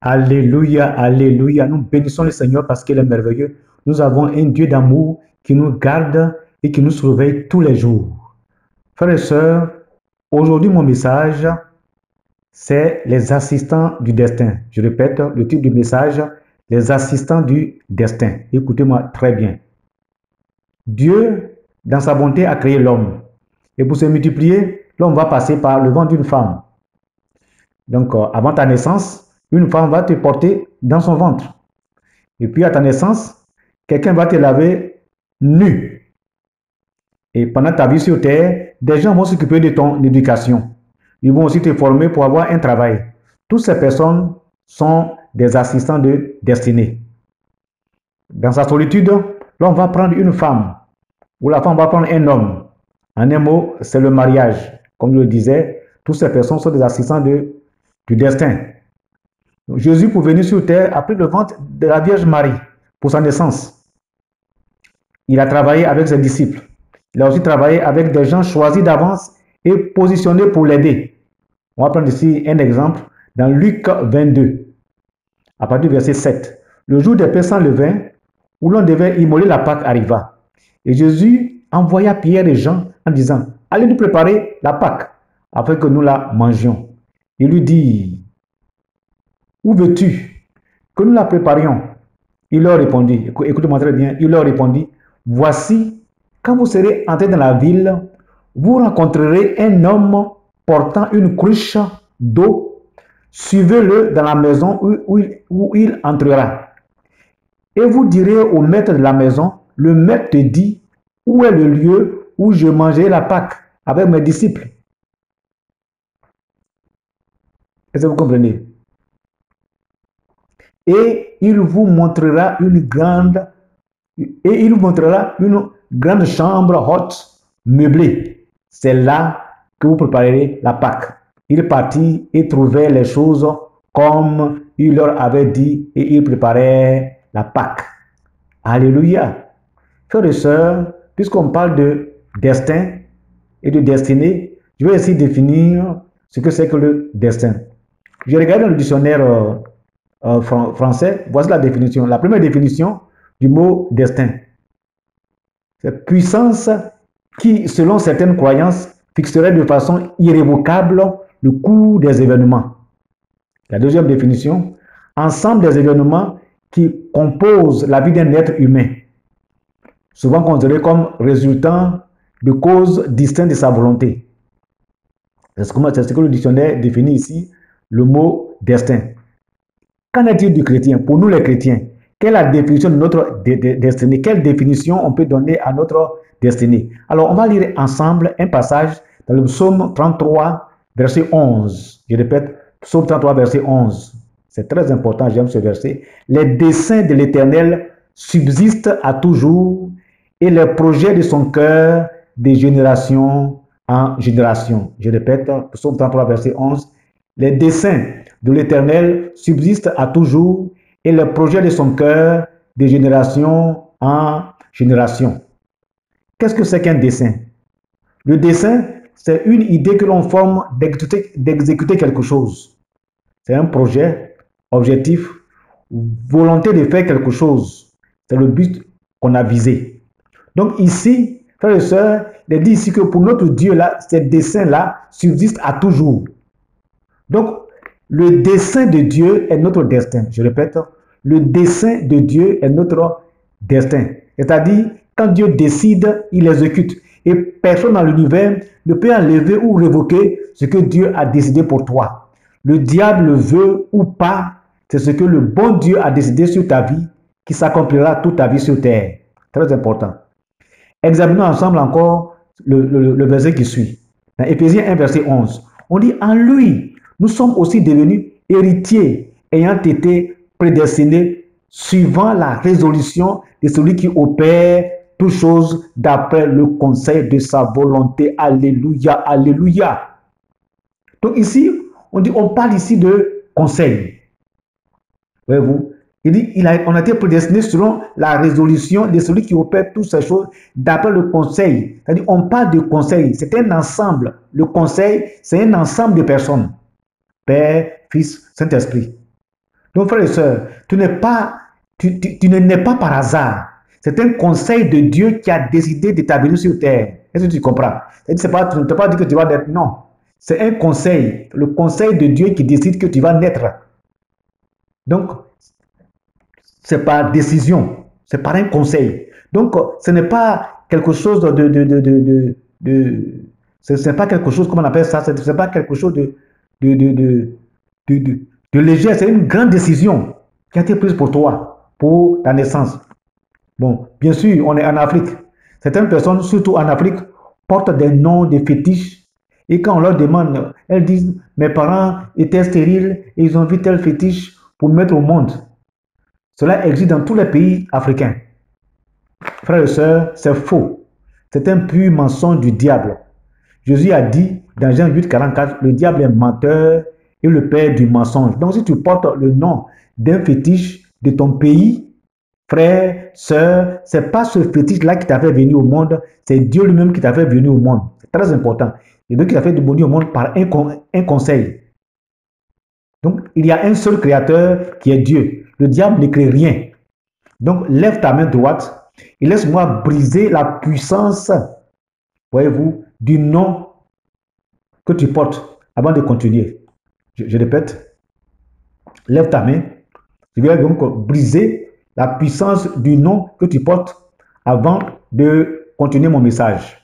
Alléluia, alléluia. Nous bénissons le Seigneur parce qu'il est merveilleux. Nous avons un Dieu d'amour qui nous garde et qui nous surveille tous les jours. Frères et sœurs, aujourd'hui mon message, c'est les assistants du destin. Je répète le titre du message, les assistants du destin. Écoutez-moi très bien. Dieu, dans sa bonté, a créé l'homme. Et pour se multiplier, l'homme va passer par le ventre d'une femme. Donc, avant ta naissance, une femme va te porter dans son ventre. Et puis, à ta naissance, quelqu'un va te laver nu. Et pendant ta vie sur terre, des gens vont s'occuper de ton éducation. Ils vont aussi te former pour avoir un travail. Toutes ces personnes sont des assistants de destinée. Dans sa solitude, l'homme va prendre une femme, ou la femme va prendre un homme. En un mot, c'est le mariage. Comme je le disais, toutes ces personnes sont des assistants du destin. Donc, Jésus, pour venir sur terre, a pris le ventre de la Vierge Marie pour sa naissance. Il a travaillé avec ses disciples. Il a aussi travaillé avec des gens choisis d'avance et positionnés pour l'aider. On va prendre ici un exemple dans Luc 22, à partir du verset 7. Le jour des pains sans levain, où l'on devait immoler la Pâque, arriva. Et Jésus envoya Pierre et Jean en disant, allez nous préparer la Pâque, afin que nous la mangions. Il lui dit, où veux-tu que nous la préparions? Il leur répondit, écoutez-moi très bien, il leur répondit, voici, quand vous serez entrés dans la ville, vous rencontrerez un homme portant une cruche d'eau. Suivez-le dans la maison où il entrera. Et vous direz au maître de la maison, le maître te dit, où est le lieu où je mangerai la Pâque avec mes disciples? Est-ce que vous comprenez? Et il vous montrera une grande chambre haute, meublée. C'est là que vous préparerez la Pâque. Il partit et trouvait les choses comme il leur avait dit et il préparait la Pâque. Alléluia. Frères et sœurs, puisqu'on parle de destin et de destinée, je vais essayer de définir ce que c'est que le destin. Je regarde dans le dictionnaire français, voici la définition. La première définition du mot destin. C'est puissance qui, selon certaines croyances, fixerait de façon irrévocable le cours des événements. La deuxième définition, ensemble des événements qui composent la vie d'un être humain, souvent considérés comme résultant de causes distinctes de sa volonté. C'est ce que le dictionnaire définit ici, le mot destin. Qu'en est-il du chrétien? Pour nous les chrétiens, quelle est la définition de notre destinée? Quelle définition on peut donner à notre destinée? Alors, on va lire ensemble un passage dans le psaume 33, verset 11. Je répète, psaume 33, verset 11. C'est très important, j'aime ce verset. Les desseins de l'Éternel subsistent à toujours et les projets de son cœur de génération en génération. Je répète, psaume 33, verset 11. Les desseins de l'Éternel subsistent à toujours et les projets de son cœur de génération en génération. Qu'est-ce que c'est qu'un dessein? Le dessein, c'est une idée que l'on forme d'exécuter quelque chose. C'est un projet, objectif, volonté de faire quelque chose. C'est le but qu'on a visé. Donc ici, frères et sœurs, il est dit ici que pour notre Dieu-là, ces desseins-là subsistent à toujours. Donc, le dessein de Dieu est notre destin. Je répète, le dessein de Dieu est notre destin. C'est-à-dire, quand Dieu décide, il exécute. Et personne dans l'univers ne peut enlever ou révoquer ce que Dieu a décidé pour toi. Le diable veut ou pas, c'est ce que le bon Dieu a décidé sur ta vie, qui s'accomplira toute ta vie sur terre. Très important. Examinons ensemble encore le verset qui suit. Dans Éphésiens 1, verset 11. On dit, en lui, nous sommes aussi devenus héritiers, ayant été prédestinés suivant la résolution de celui qui opère toutes choses d'après le conseil de sa volonté. Alléluia, alléluia. Donc ici, on parle ici de conseil. Voyez-vous, il dit, on a été prédestiné selon la résolution de celui qui opère toutes ces choses d'après le conseil. C'est-à-dire, on parle de conseil, c'est un ensemble. Le conseil, c'est un ensemble de personnes. Père, Fils, Saint-Esprit. Donc, frères et sœurs, tu ne nais pas par hasard. C'est un conseil de Dieu qui a décidé de t'amener sur terre. Est-ce que tu comprends? Tu ne t'as pas dit que tu vas naître. Non. C'est un conseil. Le conseil de Dieu qui décide que tu vas naître. Donc, c'est par décision. C'est par un conseil. Donc, ce n'est pas quelque chose ce n'est pas quelque chose, comment on appelle ça, ce n'est pas quelque chose de, de, de, de léger. C'est une grande décision qui a été prise pour toi, pour ta naissance. Bon, bien sûr, on est en Afrique. Certaines personnes, surtout en Afrique, portent des noms de fétiches. Et quand on leur demande, elles disent, mes parents étaient stériles et ils ont vu tel fétiche pour me mettre au monde. Cela existe dans tous les pays africains. Frères et sœurs, c'est faux. C'est un pur mensonge du diable. Jésus a dit dans Jean 8, 44, le diable est menteur et le père du mensonge. Donc si tu portes le nom d'un fétiche de ton pays, frère, sœur, ce n'est pas ce fétiche-là qui t'a fait venir au monde, c'est Dieu lui-même qui t'a fait venir au monde. C'est très important. C'est Dieu qui t'a fait venir au monde par un conseil. Donc, il y a un seul créateur qui est Dieu. Le diable ne crée rien. Donc, lève ta main droite et laisse-moi briser la puissance, voyez-vous, du nom que tu portes avant de continuer. Je répète, lève ta main. Je vais donc briser la puissance du nom que tu portes avant de continuer mon message.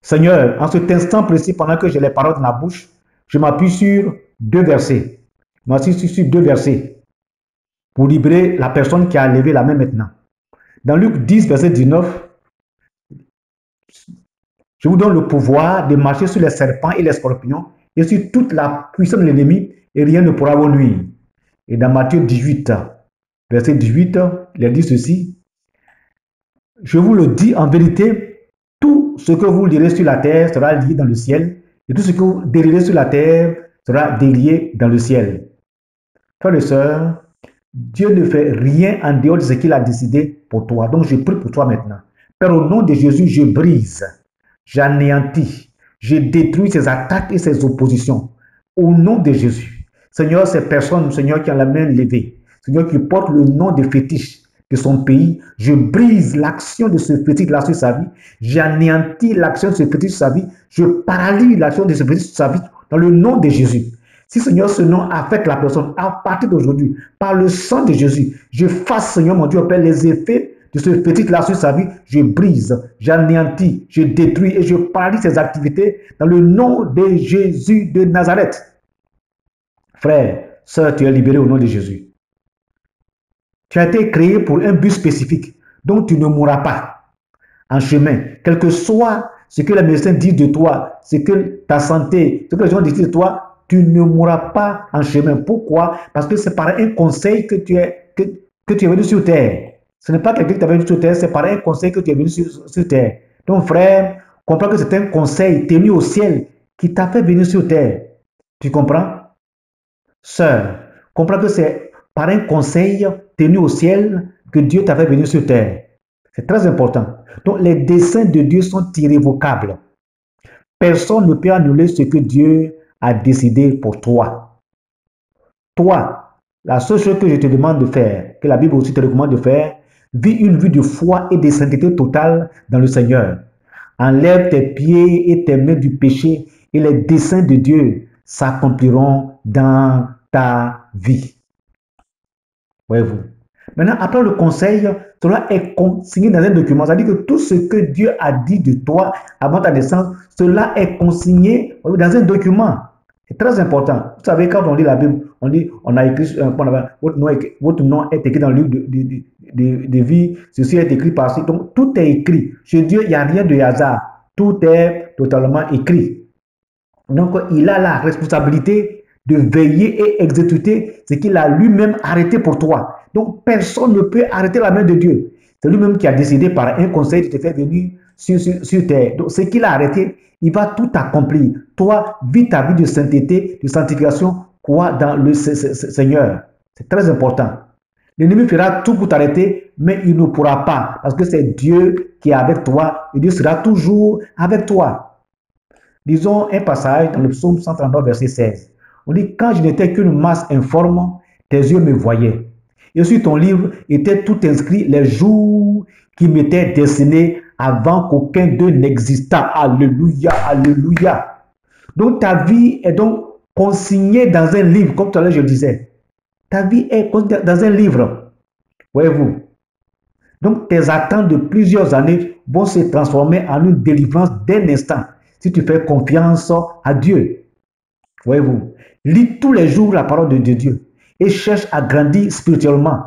Seigneur, en cet instant précis, pendant que j'ai les paroles dans la bouche, je m'appuie sur deux versets. Je m'appuie sur deux versets pour libérer la personne qui a levé la main maintenant. Dans Luc 10, verset 19, je vous donne le pouvoir de marcher sur les serpents et les scorpions et sur toute la puissance de l'ennemi et rien ne pourra vous nuire. Et dans Matthieu 18, verset 18, il dit ceci, je vous le dis en vérité, tout ce que vous direz sur la terre sera lié dans le ciel, et tout ce que vous délirez sur la terre sera délié dans le ciel. Frères et sœurs, Dieu ne fait rien en dehors de ce qu'il a décidé pour toi. Donc je prie pour toi maintenant. Père, au nom de Jésus, je brise, j'anéantis, je détruis ces attaques et ces oppositions. Au nom de Jésus. Seigneur, ces personnes, Seigneur, qui ont la main levée, Seigneur, qui portent le nom de fétiche de son pays, je brise l'action de ce fétiche-là sur sa vie, j'anéantis l'action de ce fétiche sur sa vie, je paralyse l'action de ce fétiche sur sa vie, dans le nom de Jésus. Si, Seigneur, ce nom affecte la personne, à partir d'aujourd'hui, par le sang de Jésus, je fasse, Seigneur, mon Dieu, Père, les effets de ce fétiche-là sur sa vie, je brise, j'anéantis, je détruis et je paralyse ses activités dans le nom de Jésus de Nazareth. Frère, sœur, tu es libéré au nom de Jésus. Tu as été créé pour un but spécifique, donc tu ne mourras pas en chemin. Quel que soit ce que les médecins disent de toi, ce que ta santé, ce que les gens disent de toi, tu ne mourras pas en chemin. Pourquoi? Parce que c'est par un conseil que tu es venu sur terre. Ce n'est pas quelqu'un qui t'a venu sur terre, c'est par un conseil que tu es venu sur terre. Donc frère, comprends que c'est un conseil tenu au ciel qui t'a fait venir sur terre. Tu comprends? Sœur, comprends que c'est par un conseil tenu au ciel que Dieu t'a fait venir sur terre. C'est très important. Donc les desseins de Dieu sont irrévocables. Personne ne peut annuler ce que Dieu a décidé pour toi. Toi, la seule chose que je te demande de faire, que la Bible aussi te recommande de faire, vis une vie de foi et de sainteté totale dans le Seigneur. Enlève tes pieds et tes mains du péché et les desseins de Dieu s'accompliront dans ta vie. Voyez-vous. Maintenant, après le conseil, cela est consigné dans un document. C'est-à-dire que tout ce que Dieu a dit de toi avant ta naissance, cela est consigné dans un document. C'est très important. Vous savez, quand on lit la Bible, on a écrit, votre nom est écrit dans le livre de vie, ceci est écrit par-ci. Donc, tout est écrit. Chez Dieu, il n'y a rien de hasard. Tout est totalement écrit. Donc, il a la responsabilité de veiller et exécuter ce qu'il a lui-même arrêté pour toi. Donc, personne ne peut arrêter la main de Dieu. C'est lui-même qui a décidé par un conseil de te faire venir sur terre. Donc, ce qu'il a arrêté, il va tout accomplir. Toi, vis ta vie de sainteté, de sanctification, crois dans le Seigneur. C'est très important. L'ennemi fera tout pour t'arrêter, mais il ne pourra pas, parce que c'est Dieu qui est avec toi, et Dieu sera toujours avec toi. Disons un passage dans le psaume 139, verset 16. On dit, quand je n'étais qu'une masse informe, tes yeux me voyaient. Et sur ton livre était tout inscrit les jours qui m'étaient destinés avant qu'aucun d'eux n'existât. Alléluia, alléluia. Donc ta vie est donc consignée dans un livre, comme tout à l'heure je le disais. Ta vie est consignée dans un livre. Voyez-vous. Donc tes attentes de plusieurs années vont se transformer en une délivrance d'un instant si tu fais confiance à Dieu. Voyez-vous. Lis tous les jours la parole de Dieu et cherche à grandir spirituellement.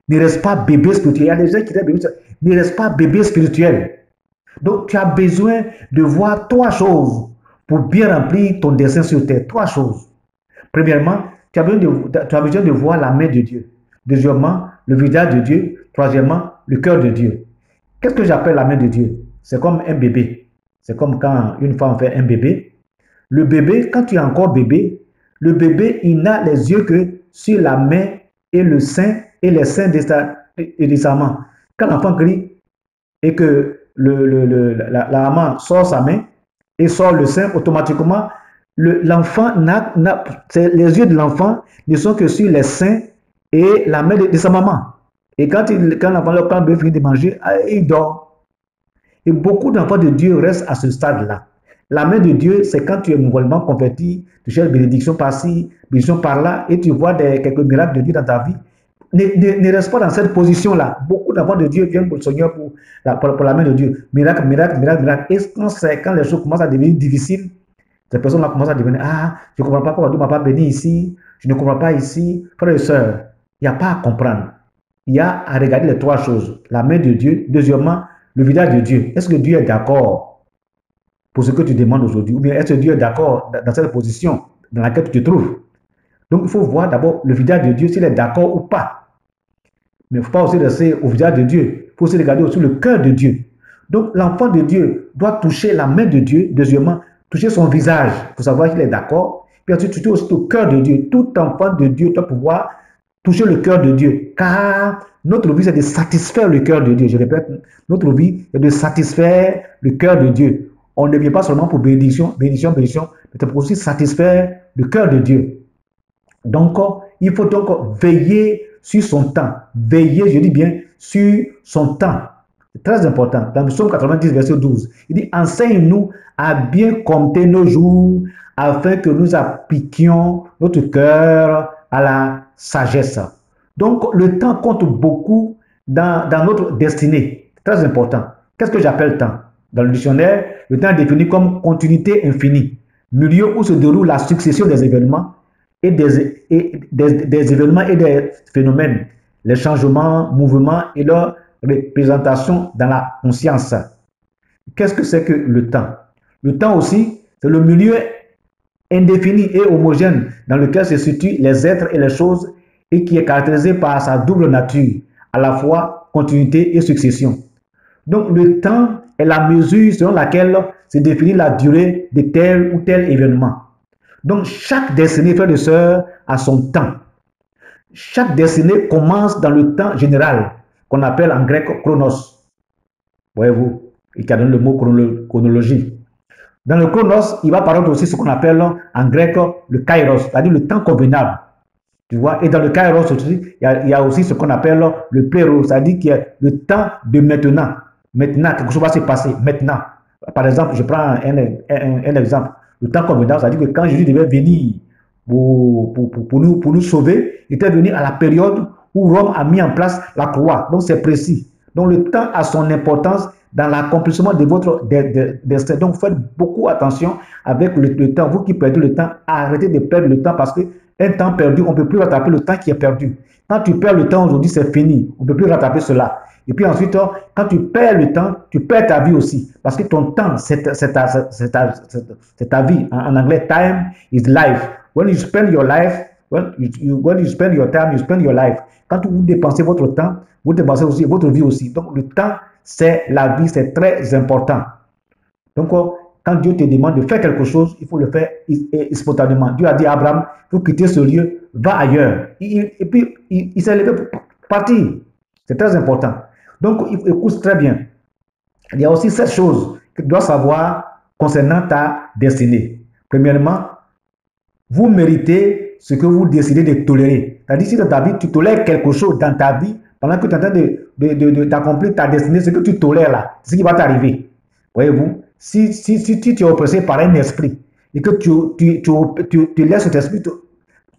Ne reste pas bébé spirituel. Il y a des gens qui disent bébé spirituel. Ne reste pas bébé spirituel. Donc tu as besoin de voir trois choses pour bien remplir ton dessein sur terre. Trois choses. Premièrement, tu as besoin de voir la main de Dieu. Deuxièmement, le visage de Dieu. Troisièmement, le cœur de Dieu. Qu'est-ce que j'appelle la main de Dieu? C'est comme un bébé. C'est comme quand une femme fait un bébé. Le bébé, quand tu es encore bébé, le bébé, il n'a les yeux que sur la main et le sein et les seins de sa main. Quand l'enfant crie et que la maman sort sa main et sort le sein, automatiquement, l'enfant les yeux de l'enfant ne sont que sur les seins et la main de sa maman. Et quand l'enfant finit de manger, il dort. Et beaucoup d'enfants de Dieu restent à ce stade-là. La main de Dieu, c'est quand tu es nouvellement converti, tu cherches bénédiction par-ci, bénédiction par-là, et tu vois quelques miracles de Dieu dans ta vie. Ne reste pas dans cette position-là. Beaucoup d'enfants de Dieu viennent pour le Seigneur pour la main de Dieu. Miracle, miracle, miracle, miracle. Et quand les choses commencent à devenir difficiles, ces personnes-là commencent à devenir, je ne comprends pas pourquoi Dieu ne m'a pas béni ici, je ne comprends pas ici. Frères et sœurs, il n'y a pas à comprendre. Il y a à regarder les trois choses. La main de Dieu. Deuxièmement, le visage de Dieu. Est-ce que Dieu est d'accord pour ce que tu demandes aujourd'hui? Ou bien est-ce que Dieu est d'accord dans cette position dans laquelle tu te trouves? Donc, il faut voir d'abord le visage de Dieu, s'il est d'accord ou pas. Mais il ne faut pas aussi rester au visage de Dieu. Il faut aussi regarder aussi le cœur de Dieu. Donc, l'enfant de Dieu doit toucher la main de Dieu. Deuxièmement, toucher son visage pour savoir qu'il est d'accord. Puis ensuite, toucher aussi le cœur de Dieu. Tout enfant de Dieu doit pouvoir toucher le cœur de Dieu. Car notre vie, c'est de satisfaire le cœur de Dieu. Je répète, notre vie, c'est de satisfaire le cœur de Dieu. On ne vient pas seulement pour bénédiction, bénédiction, bénédiction, mais c'est pour aussi satisfaire le cœur de Dieu. Donc, il faut donc veiller sur son temps. Veiller, je dis bien, sur son temps. C'est très important. Dans le psaume 90, verset 12, il dit, enseigne-nous à bien compter nos jours afin que nous appliquions notre cœur à la sagesse. Donc, le temps compte beaucoup dans notre destinée. Très important. Qu'est-ce que j'appelle temps? Dans le dictionnaire, le temps est défini comme continuité infinie, milieu où se déroule la succession des événements et des événements et des phénomènes, les changements, mouvements et leur représentation dans la conscience. Qu'est-ce que c'est que le temps? Le temps aussi, c'est le milieu indéfini et homogène dans lequel se situent les êtres et les choses et qui est caractérisé par sa double nature, à la fois continuité et succession. Donc le temps est la mesure selon laquelle se définit la durée de tel ou tel événement. Donc chaque destinée, frères et sœurs, a son temps. Chaque destinée commence dans le temps général, qu'on appelle en grec chronos. Voyez-vous, il y a le mot chronologie. Dans le chronos, il va apparaître aussi ce qu'on appelle en grec le kairos, c'est-à-dire le temps convenable. Tu vois, et dans le kairos aussi, il y a aussi ce qu'on appelle le pléros, c'est-à-dire qu'il y a le temps de maintenant. Maintenant, quelque chose va se passer, maintenant. Par exemple, je prends un exemple. Le temps convenable, c'est-à-dire que quand Jésus devait venir pour nous sauver, il était venu à la période où Rome a mis en place la croix. Donc, c'est précis. Donc, le temps a son importance dans l'accomplissement de votre destin. Donc, faites beaucoup attention avec le temps. Vous qui perdez le temps, arrêtez de perdre le temps parce qu'un temps perdu, on ne peut plus rattraper le temps qui est perdu. Quand tu perds le temps aujourd'hui, c'est fini. On ne peut plus rattraper cela. Et puis ensuite, quand tu perds le temps, tu perds ta vie aussi. Parce que ton temps, c'est ta vie. En anglais, time is life. When you spend your life, when you spend your time, you spend your life. Quand vous dépensez votre temps, vous dépensez aussi votre vie aussi. Donc le temps, c'est la vie, c'est très important. Donc quand Dieu te demande de faire quelque chose, il faut le faire spontanément. Dieu a dit à Abraham, il faut quitter ce lieu, va ailleurs. Et puis il s'est levé pour partir. C'est très important. Donc, écoute très bien. Il y a aussi 7 choses que tu dois savoir concernant ta destinée. Premièrement, vous méritez ce que vous décidez de tolérer. C'est-à-dire, si dans ta vie, tu tolères quelque chose dans ta vie, pendant que tu es en train d'accomplir ta destinée, ce que tu tolères là, c'est ce qui va t'arriver. Voyez-vous, si tu es oppressé par un esprit et que tu laisses cet esprit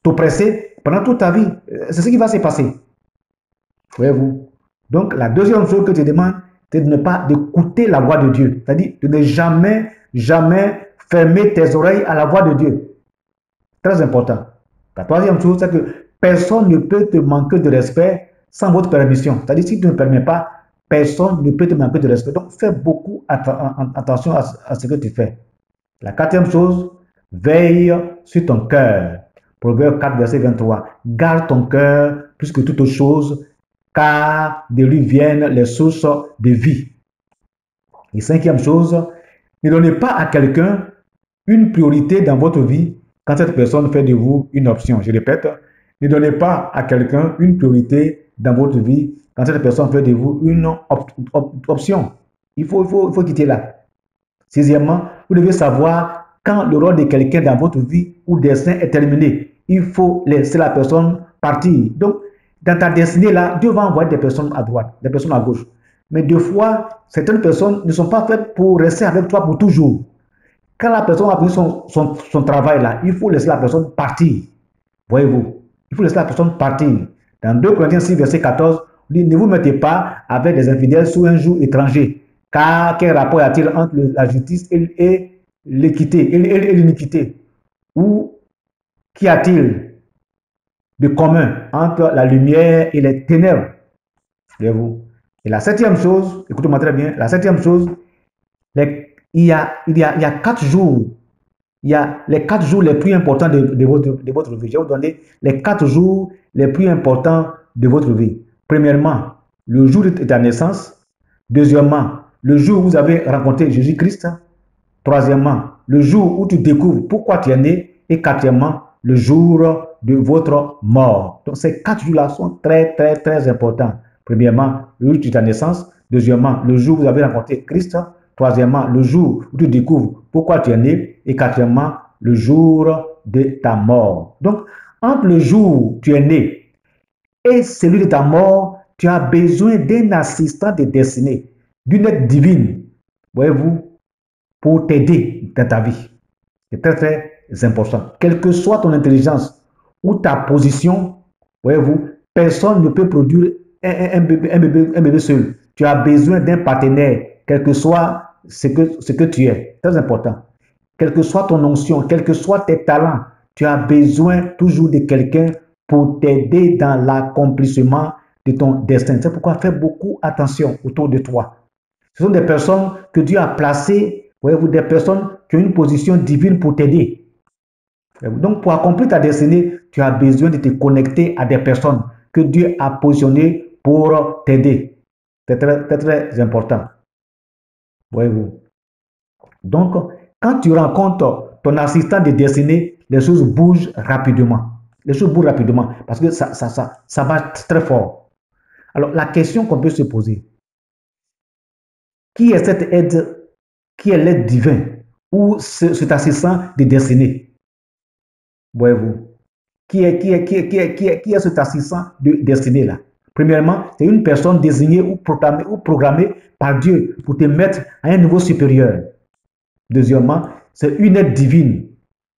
t'oppresser pendant toute ta vie, c'est ce qui va se passer. Voyez-vous. Donc, la deuxième chose que tu demandes, c'est de ne pas écouter la voix de Dieu. C'est-à-dire de ne jamais, jamais fermer tes oreilles à la voix de Dieu. Très important. La troisième chose, c'est que personne ne peut te manquer de respect sans votre permission. C'est-à-dire, si tu ne permets pas, personne ne peut te manquer de respect. Donc, fais beaucoup attention à ce que tu fais. La quatrième chose, veille sur ton cœur. Proverbe 4, verset 23. Garde ton cœur plus que toute chose, car de lui viennent les sources de vie. Et cinquième chose, ne donnez pas à quelqu'un une priorité dans votre vie quand cette personne fait de vous une option. Je répète, ne donnez pas à quelqu'un une priorité dans votre vie quand cette personne fait de vous une option. Il faut quitter là. Sixièmement, vous devez savoir quand le rôle de quelqu'un dans votre vie ou destin est terminé. Il faut laisser la personne partir. Donc, dans ta destinée là, Dieu va envoyer des personnes à droite, des personnes à gauche. Mais des fois, certaines personnes ne sont pas faites pour rester avec toi pour toujours. Quand la personne a pris son travail là, il faut laisser la personne partir. Voyez-vous, il faut laisser la personne partir. Dans 2 Corinthiens 6, verset 14, on dit, ne vous mettez pas avec des infidèles sous un joug étranger. Car quel rapport y a-t-il entre la justice et l'équité et l'iniquité? Ou qu'y a-t-il de commun entre la lumière et les ténèbres? Voyez-vous. Et la septième chose, écoutez-moi très bien, la septième chose, il y a 4 jours. Il y a les 4 jours les plus importants de votre vie. Je vais vous donner les 4 jours les plus importants de votre vie. Premièrement, le jour de ta naissance. Deuxièmement, le jour où vous avez rencontré Jésus-Christ. Troisièmement, le jour où tu découvres pourquoi tu es né. Et quatrièmement, le jour de votre mort. Donc, ces 4 jours-là sont très, très, très importants. Premièrement, le jour de ta naissance. Deuxièmement, le jour où vous avez rencontré Christ. Troisièmement, le jour où tu découvres pourquoi tu es né. Et quatrièmement, le jour de ta mort. Donc, entre le jour où tu es né et celui de ta mort, tu as besoin d'un assistant de destinée, d'une aide divine, voyez-vous, pour t'aider dans ta vie. C'est très, très important. Quelle que soit ton intelligence ou ta position, voyez-vous, personne ne peut produire un bébé seul. Tu as besoin d'un partenaire, quel que soit ce que tu es. Très important. Quelle que soit ton onction, quels que soient tes talents, tu as besoin toujours de quelqu'un pour t'aider dans l'accomplissement de ton destin. C'est pourquoi fais beaucoup attention autour de toi. Ce sont des personnes que Dieu a placées, voyez-vous, des personnes qui ont une position divine pour t'aider. Donc, pour accomplir ta destinée, tu as besoin de te connecter à des personnes que Dieu a positionnées pour t'aider. C'est très, très, très important. Voyez-vous. Donc, quand tu rencontres ton assistant de destinée, les choses bougent rapidement. Les choses bougent rapidement parce que ça va très fort. Alors, la question qu'on peut se poser, qui est cette aide, qui est l'aide divine ou cet assistant de destinée? Voyez-vous, qui est cet assistant de destinée là? Premièrement, c'est une personne désignée ou programmée par Dieu pour te mettre à un niveau supérieur. Deuxièmement, c'est une aide divine.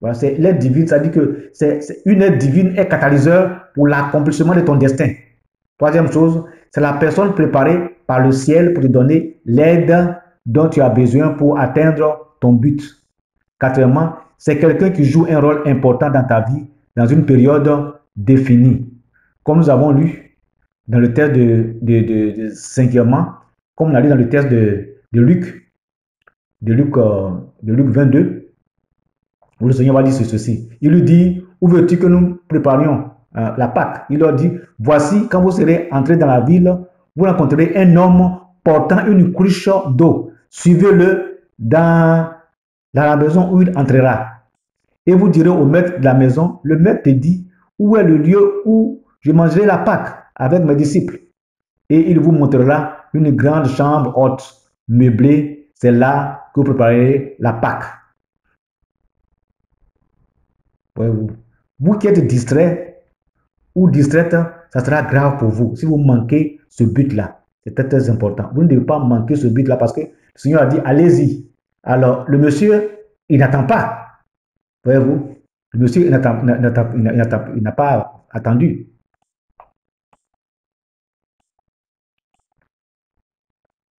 Voilà, c'est l'aide divine, ça dit que c'est une aide divine et catalyseur pour l'accomplissement de ton destin. Troisième chose, c'est la personne préparée par le ciel pour te donner l'aide dont tu as besoin pour atteindre ton but. Quatrièmement, c'est quelqu'un qui joue un rôle important dans ta vie dans une période définie. Comme nous avons lu dans le texte de cinquièmement, comme on a lu dans le texte de Luc, de Luc 22, où le Seigneur va dire ceci. Il lui dit, où veux-tu que nous préparions la Pâque? Il leur dit, voici, quand vous serez entrés dans la ville, vous rencontrerez un homme portant une cruche d'eau. Suivez-le dans la maison où il entrera. Et vous direz au maître de la maison, le maître te dit, où est le lieu où je mangerai la Pâque avec mes disciples? Et il vous montrera une grande chambre haute, meublée. C'est là que vous préparerez la Pâque. Voyez-vous. Vous qui êtes distrait ou distraite, ça sera grave pour vous si vous manquez ce but-là. C'est très, très important. Vous ne devez pas manquer ce but-là parce que le Seigneur a dit, allez-y. Alors, le monsieur, il n'attend pas. Voyez-vous. Le monsieur, il n'a pas attendu.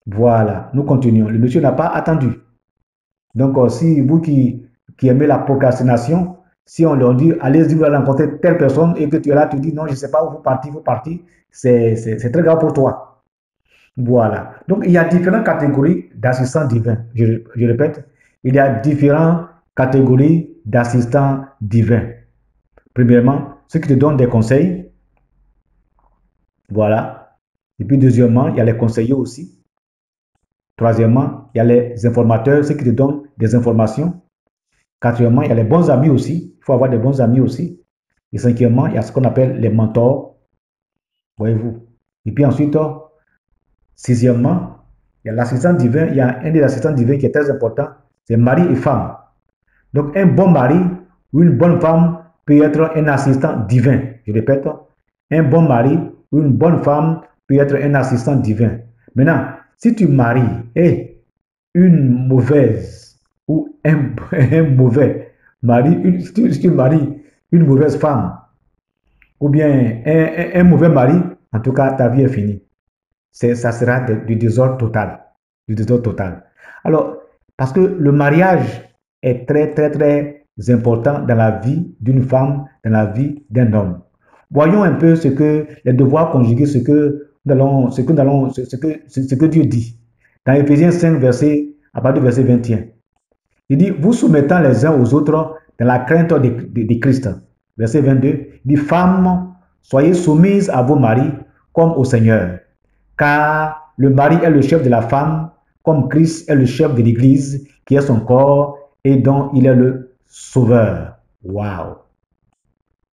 Voilà, nous continuons. Le monsieur n'a pas attendu. Donc, si vous qui aimez la procrastination, si on leur dit, allez-y, vous allez rencontrer telle personne et que tu es là, tu dis, non, je ne sais pas où vous partez, c'est très grave pour toi. Voilà. Donc, il y a différentes catégories d'assistants divins. Je répète, il y a différentes catégories d'assistants divins. Premièrement, ceux qui te donnent des conseils. Voilà. Et puis, deuxièmement, il y a les conseillers aussi. Troisièmement, il y a les informateurs, ceux qui te donnent des informations. Quatrièmement, il y a les bons amis aussi. Il faut avoir des bons amis aussi. Et cinquièmement, il y a ce qu'on appelle les mentors. Voyez-vous. Et puis ensuite, sixièmement, il y a l'assistant divin. Il y a un des assistants divins qui est très important. C'est mari et femme. Donc, un bon mari ou une bonne femme peut être un assistant divin. Je répète, un bon mari ou une bonne femme peut être un assistant divin. Maintenant, si tu maries une mauvaise ou un mauvais mari, si tu maries une mauvaise femme ou bien un mauvais mari, en tout cas, ta vie est finie. Ça sera du désordre total. Du désordre total. Alors, parce que le mariage est très, très, très important dans la vie d'une femme, dans la vie d'un homme. Voyons un peu ce que les devoirs conjugués, ce que Dieu dit. Dans Éphésiens 5, à partir du verset 21. Il dit, vous soumettant les uns aux autres dans la crainte de Christ. Verset 22, il dit, femmes, soyez soumises à vos maris comme au Seigneur. Car le mari est le chef de la femme, comme Christ est le chef de l'Église, qui est son corps et dont il est le sauveur. Waouh!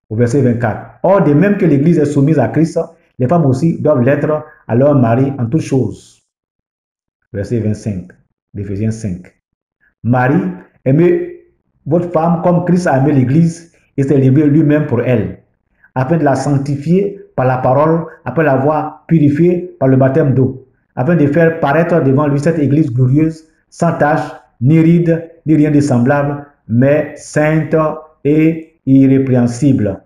Au verset 24. Or, de même que l'Église est soumise à Christ, les femmes aussi doivent l'être à leur mari en toutes choses. Verset 25 d'Éphésiens 5. Marie, aimez votre femme comme Christ a aimé l'Église et s'est livré lui-même pour elle, afin de la sanctifier par la parole, après l'avoir purifiée par le baptême d'eau, afin de faire paraître devant lui cette Église glorieuse, sans tache, ni ride, ni rien de semblable, mais sainte et irrépréhensible.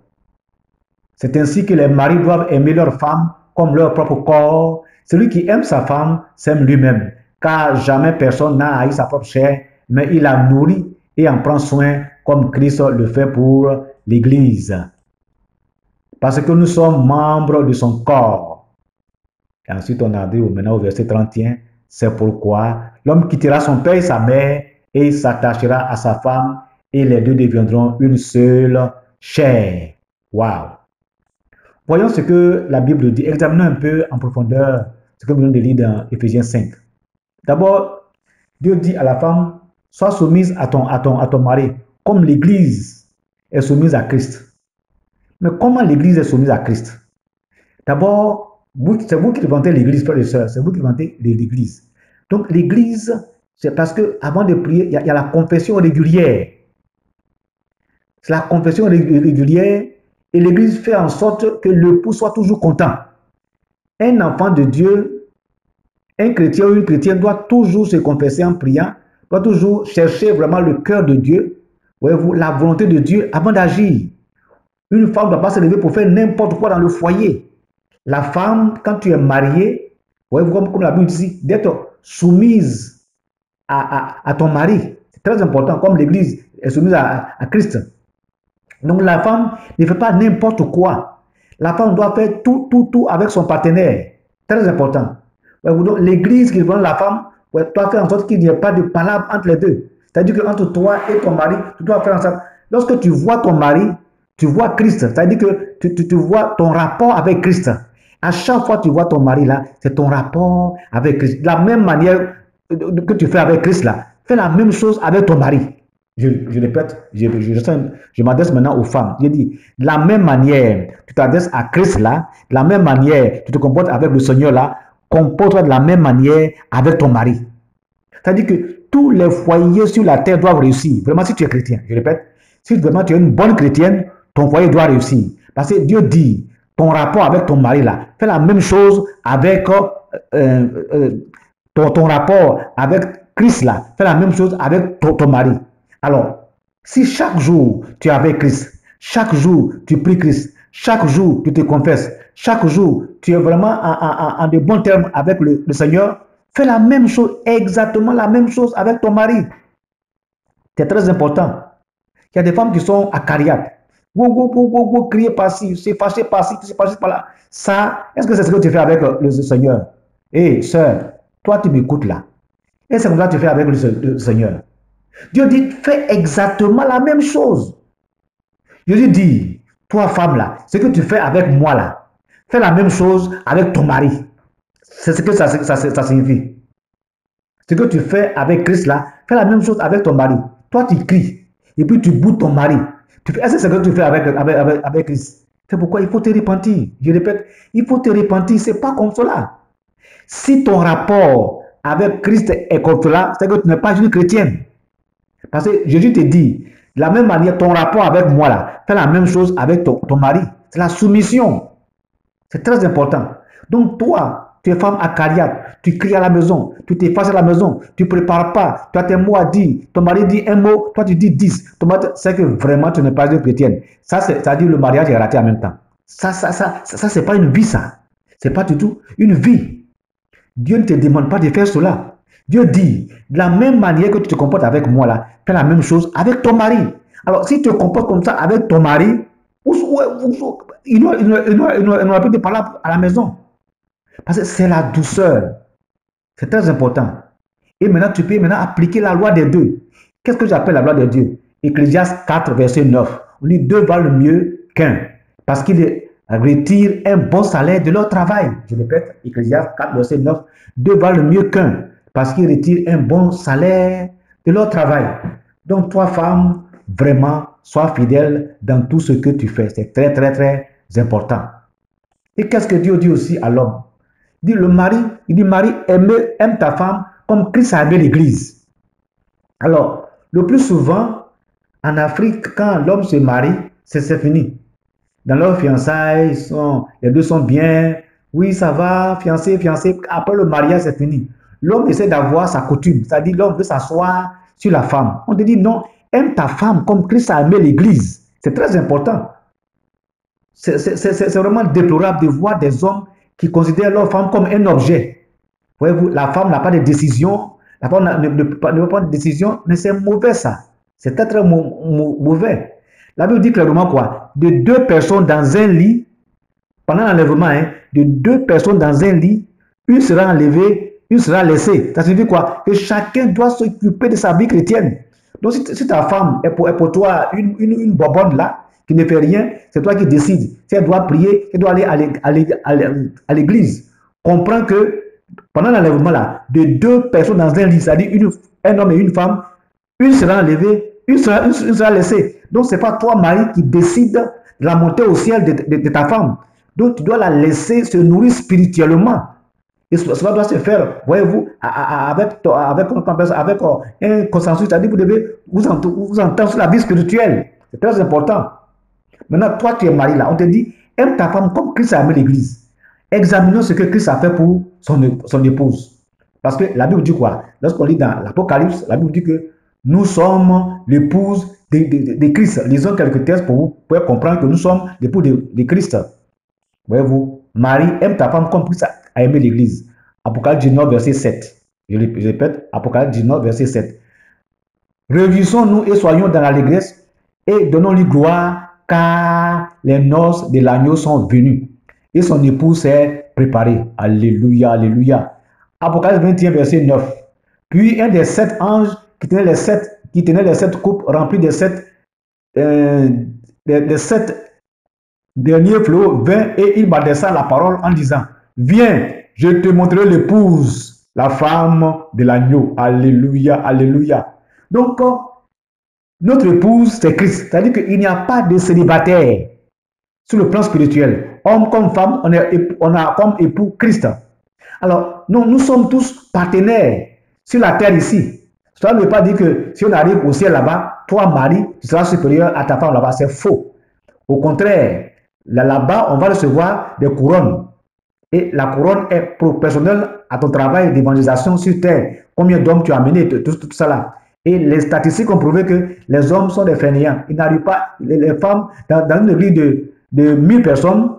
C'est ainsi que les maris doivent aimer leur femme comme leur propre corps. Celui qui aime sa femme s'aime lui-même, car jamais personne n'a haï sa propre chair, mais il la nourrit et en prend soin comme Christ le fait pour l'Église. Parce que nous sommes membres de son corps. Et ensuite, on arrive maintenant au verset 31. C'est pourquoi l'homme quittera son père et sa mère et s'attachera à sa femme et les deux deviendront une seule chair. Waouh! Voyons ce que la Bible dit. Examinons un peu en profondeur ce que nous venons de lire dans Éphésiens 5. D'abord, Dieu dit à la femme, sois soumise à ton mari, comme l'Église est soumise à Christ. Mais comment l'Église est soumise à Christ? D'abord, c'est vous qui inventez l'Église, frères et sœurs, c'est vous qui inventez l'Église. Donc l'Église, c'est parce que avant de prier, il y a la confession régulière. C'est la confession régulière et l'Église fait en sorte que l'époux soit toujours content. Un enfant de Dieu, un chrétien ou une chrétienne doit toujours se confesser en priant, doit toujours chercher vraiment le cœur de Dieu, voyez-vous, la volonté de Dieu avant d'agir. Une femme ne doit pas se lever pour faire n'importe quoi dans le foyer. La femme, quand tu es mariée, voyez-vous, comme la Bible dit, d'être soumise à ton mari. C'est très important, comme l'Église est soumise à Christ. Donc la femme ne fait pas n'importe quoi. La femme doit faire tout avec son partenaire. Très important. Donc l'Église qui demande la femme doit faire en sorte qu'il n'y ait pas de palabre entre les deux. C'est-à-dire qu'entre toi et ton mari, tu dois faire en sorte. Lorsque tu vois ton mari, tu vois Christ. C'est-à-dire que tu vois ton rapport avec Christ. À chaque fois que tu vois ton mari là, c'est ton rapport avec Christ. De la même manière que tu fais avec Christ là, fais la même chose avec ton mari. Je répète, je m'adresse maintenant aux femmes. Je dis, de la même manière, tu t'adresses à Christ là, de la même manière, tu te comportes avec le Seigneur là, comporte-toi de la même manière avec ton mari. C'est-à-dire que tous les foyers sur la terre doivent réussir. Vraiment, si tu es chrétien, je répète, Si vraiment tu es une bonne chrétienne, ton foyer doit réussir. Parce que Dieu dit, ton rapport avec ton mari là, fais la même chose avec ton rapport avec Christ là, fais la même chose avec ton mari. Alors, si chaque jour tu es avec Christ, chaque jour tu pries Christ, chaque jour tu te confesses, chaque jour tu es vraiment en de bons termes avec le Seigneur, fais la même chose, exactement la même chose avec ton mari. C'est très important. Il y a des femmes qui sont acariates. Crier par-ci, c'est fâché par-ci, c'est fâché par-là. Ça, est-ce que c'est ce que tu fais avec le Seigneur? Hé, sœur, toi tu m'écoutes là. Et c'est comme ça que tu fais avec le Seigneur. Dieu dit, fais exactement la même chose. Dieu dit, toi femme là, ce que tu fais avec moi là, fais la même chose avec ton mari. C'est ce que ça signifie. Ce que tu fais avec Christ là, fais la même chose avec ton mari. Toi tu cries, et puis tu boudes ton mari. Est-ce que c'est ce que tu fais avec Christ? C'est pourquoi il faut te repentir. Je répète, il faut te repentir. C'est pas comme cela. Si ton rapport avec Christ est comme cela, c'est que tu n'es pas une chrétienne. Parce que Jésus te dit, de la même manière, ton rapport avec moi là, fais la même chose avec ton mari. C'est la soumission. C'est très important. Donc toi, tu es femme acariate, tu cries à la maison, tu t'effaces à la maison, tu ne prépares pas, tu as tes mots à dire, ton mari dit un mot, toi tu dis 10. C'est que vraiment tu n'es pas une chrétienne. Ça, c'est-à-dire le mariage est raté en même temps. Ça c'est pas une vie, ça. C'est pas du tout une vie. Dieu ne te demande pas de faire cela. Dieu dit, de la même manière que tu te comportes avec moi là, fais la même chose avec ton mari. Alors, si tu te comportes comme ça avec ton mari, il n'aura plus de parler à la maison. Parce que c'est la douceur. C'est très important. Et maintenant, tu peux appliquer la loi des deux. Qu'est-ce que j'appelle la loi des deux? Ecclésiaste 4, verset 9. On dit, deux valent mieux qu'un. Parce qu'ils retirent un bon salaire de leur travail. Je répète, Ecclésiaste 4, verset 9. Deux valent mieux qu'un. Parce qu'ils retirent un bon salaire de leur travail. Donc, toi, femme, vraiment, sois fidèle dans tout ce que tu fais. C'est très, très, très important. Et qu'est-ce que Dieu dit aussi à l'homme? Il dit, Marie, aime ta femme comme Christ a aimé l'Église. Alors, le plus souvent, en Afrique, quand l'homme se marie, c'est fini. Dans leur fiançailles, les deux sont bien. Oui, ça va, fiancé. Après le mariage, c'est fini. L'homme essaie d'avoir sa coutume. C'est-à-dire, l'homme veut s'asseoir sur la femme. On te dit, non, aime ta femme comme Christ a aimé l'Église. C'est très important. C'est vraiment déplorable de voir des hommes qui considèrent leur femme comme un objet. Voyez-vous, la femme n'a pas de décision. La femme ne peut pas prendre de décision, mais c'est mauvais ça. C'est très, très mauvais. La Bible dit clairement quoi? De deux personnes dans un lit, pendant l'enlèvement, de deux personnes dans un lit, une sera enlevée, une sera laissée. Ça signifie quoi? Que chacun doit s'occuper de sa vie chrétienne. Donc si ta femme est pour toi une bobonne là, qui ne fait rien, c'est toi qui décides. Si elle doit prier, elle doit aller à l'église. Comprends que pendant l'enlèvement là, de deux personnes dans un lit, c'est-à-dire un homme et une femme, une sera enlevée, une sera laissée. Donc, ce n'est pas toi, Marie, qui décide de la montée au ciel de ta femme. Donc, tu dois la laisser se nourrir spirituellement. Et cela doit se faire, voyez-vous, avec un consensus. C'est-à-dire que vous devez vous entendre sur la vie spirituelle. C'est très important. Maintenant, toi, tu es marié là. On te dit, aime ta femme comme Christ a aimé l'Église. Examinons ce que Christ a fait pour son épouse. Parce que la Bible dit quoi? Lorsqu'on lit dans l'Apocalypse, la Bible dit que nous sommes l'épouse de Christ. Lisons quelques textes pour vous pouvez comprendre que nous sommes l'épouse de Christ. Voyez-vous, Marie, aime ta femme comme Christ a aimé l'Église. Apocalypse 19, verset 7. Je répète, Apocalypse 19, verset 7. Réjouissons-nous et soyons dans l'allégresse et donnons-lui gloire, car les noces de l'agneau sont venues et son épouse s'est préparée. Alléluia, alléluia. Apocalypse 21, verset 9. Puis un des 7 anges qui tenait les 7 coupes remplies des 7 derniers flots vint et il m'adressa la parole en disant, viens, je te montrerai l'épouse, la femme de l'agneau. Alléluia, alléluia. Donc, notre épouse, c'est Christ. C'est-à-dire qu'il n'y a pas de célibataire sur le plan spirituel. Homme comme femme, on a comme époux Christ. Alors, nous sommes tous partenaires sur la terre ici. Cela ne veut pas dire que si on arrive au ciel là-bas, toi, Marie, tu seras supérieur à ta femme là-bas. C'est faux. Au contraire, là-bas, on va recevoir des couronnes. Et la couronne est proportionnelle à ton travail d'évangélisation sur terre. Combien d'hommes tu as amené, tout ça là. Et les statistiques ont prouvé que les hommes sont des fainéants. Ils n'arrivent pas, les femmes, dans une église de 1000 personnes,